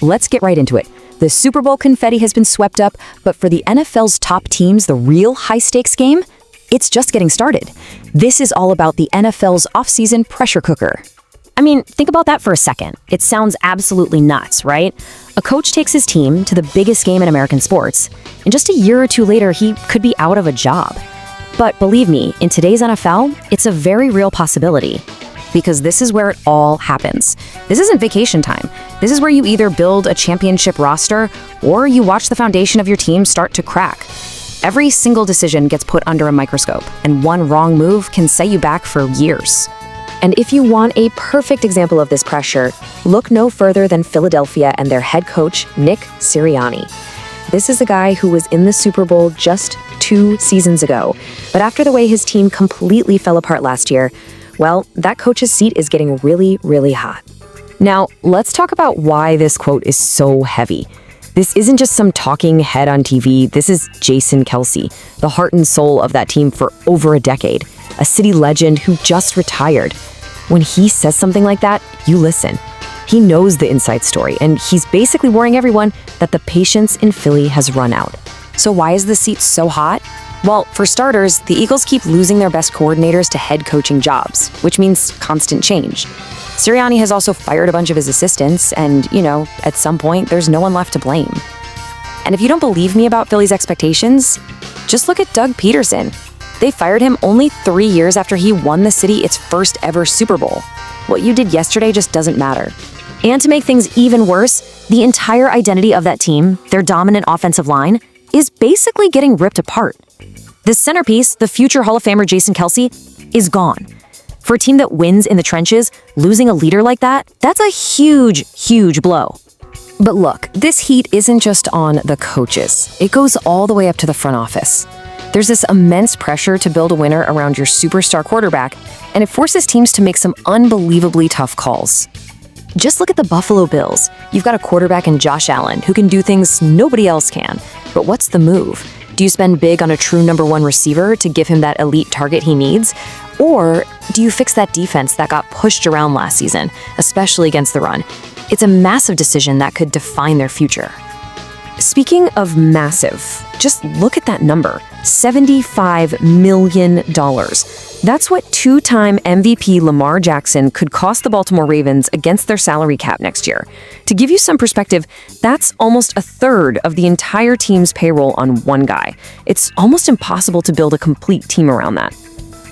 let's get right into it. The Super Bowl confetti has been swept up, but for the NFL's top teams, the real high-stakes game, it's just getting started. This is all about the NFL's offseason pressure cooker. I mean, think about that for a second. It sounds absolutely nuts, right? A coach takes his team to the biggest game in American sports, and just a year or two later, he could be out of a job. But believe me, in today's NFL, it's a very real possibility. Because this is where it all happens. This isn't vacation time. This is where you either build a championship roster or you watch the foundation of your team start to crack. Every single decision gets put under a microscope, and one wrong move can set you back for years. And if you want a perfect example of this pressure, look no further than Philadelphia and their head coach, Nick Sirianni. This is a guy who was in the Super Bowl just 2 seasons ago. But after the way his team completely fell apart last year, well, that coach's seat is getting really, really hot. Now, let's talk about why this quote is so heavy. This isn't just some talking head on TV. This is Jason Kelce, the heart and soul of that team for over a decade, a city legend who just retired. When he says something like that, you listen. He knows the inside story, and he's basically warning everyone that the patience in Philly has run out. So why is the seat so hot? Well, for starters, the Eagles keep losing their best coordinators to head coaching jobs, which means constant change. Sirianni has also fired a bunch of his assistants, and, at some point, there's no one left to blame. And if you don't believe me about Philly's expectations, just look at Doug Peterson. They fired him only 3 years after he won the city its first ever Super Bowl. What you did yesterday just doesn't matter. And to make things even worse, the entire identity of that team, their dominant offensive line, is basically getting ripped apart. The centerpiece, the future Hall of Famer Jason Kelce, is gone. For a team that wins in the trenches, losing a leader like that, that's a huge, huge blow. But look, this heat isn't just on the coaches. It goes all the way up to the front office. There's this immense pressure to build a winner around your superstar quarterback, and it forces teams to make some unbelievably tough calls. Just look at the Buffalo Bills. You've got a quarterback in Josh Allen who can do things nobody else can. But what's the move? Do you spend big on a true number 1 receiver to give him that elite target he needs? Or do you fix that defense that got pushed around last season, especially against the run? It's a massive decision that could define their future. Speaking of massive, just look at that number, $75 million. That's what 2-time MVP Lamar Jackson could cost the Baltimore Ravens against their salary cap next year. To give you some perspective, that's almost a third of the entire team's payroll on one guy. It's almost impossible to build a complete team around that.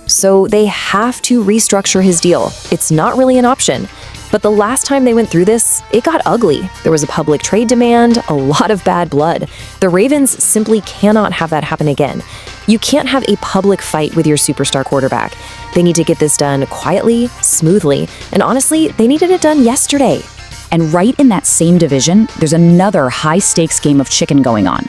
So they have to restructure his deal. It's not really an option. But the last time they went through this, it got ugly. There was a public trade demand, a lot of bad blood. The Ravens simply cannot have that happen again. You can't have a public fight with your superstar quarterback. They need to get this done quietly, smoothly, and honestly, they needed it done yesterday. And right in that same division, there's another high-stakes game of chicken going on.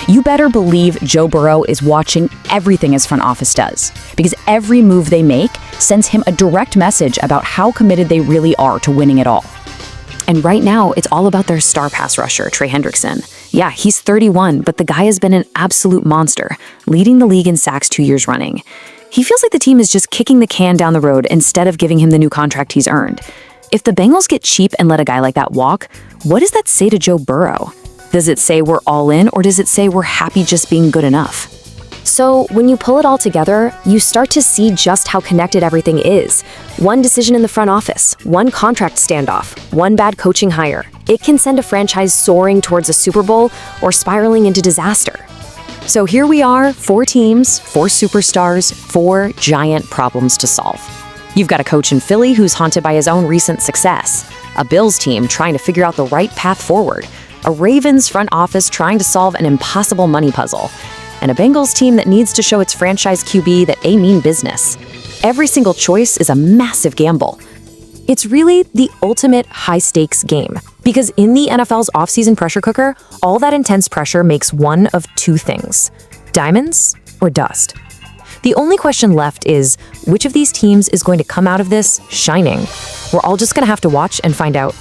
You better believe Joe Burrow is watching everything his front office does, because every move they make sends him a direct message about how committed they really are to winning it all. And right now, it's all about their star pass rusher, Trey Hendrickson. Yeah, he's 31, but the guy has been an absolute monster, leading the league in sacks 2 years running. He feels like the team is just kicking the can down the road instead of giving him the new contract he's earned. If the Bengals get cheap and let a guy like that walk, what does that say to Joe Burrow? Does it say we're all in, or does it say we're happy just being good enough? So when you pull it all together, you start to see just how connected everything is. One decision in the front office, one contract standoff, one bad coaching hire. It can send a franchise soaring towards a Super Bowl or spiraling into disaster. So here we are, 4 teams, 4 superstars, 4 giant problems to solve. You've got a coach in Philly who's haunted by his own recent success, a Bills team trying to figure out the right path forward, a Ravens front office trying to solve an impossible money puzzle, and a Bengals team that needs to show its franchise QB that they mean business. Every single choice is a massive gamble. It's really the ultimate high-stakes game, because in the NFL's offseason pressure cooker, all that intense pressure makes one of 2 things: diamonds or dust. The only question left is, which of these teams is going to come out of this shining? We're all just going to have to watch and find out.